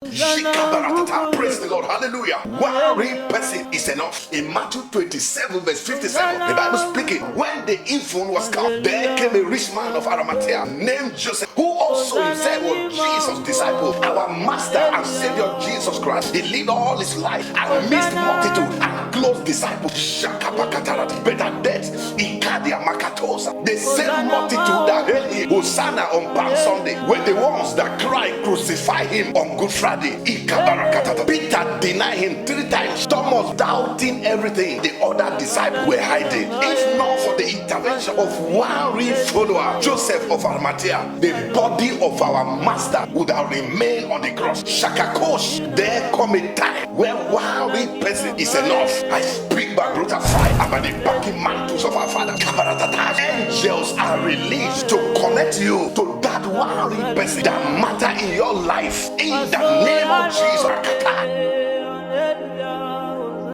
Praise the Lord. Hallelujah. One person is enough. In Matthew 27 verse 57, the Bible speaking, when the infant was come, there came a rich man of Arimathea named Joseph, who also himself was Jesus' disciple, our master and savior Jesus Christ. He lived all his life and mixed multitude and close disciples. Better death, Ikadia Makatosa. The same multitude that hailed him, Hosanna on Palm Sunday, were the ones that cried, crucify him on Good Friday. Peter denied him 3 times. Thomas doubting everything the other disciples were hiding. If not for the intervention of one real follower, Joseph of Arimathea, the body of our master would have remained on the cross. Shakakosh, there come a time where one real person is enough. I speak by brutal fire about the backing mantles of our Father. Angels are released to connect you to that one real person that matter in your life. In the name of Jesus.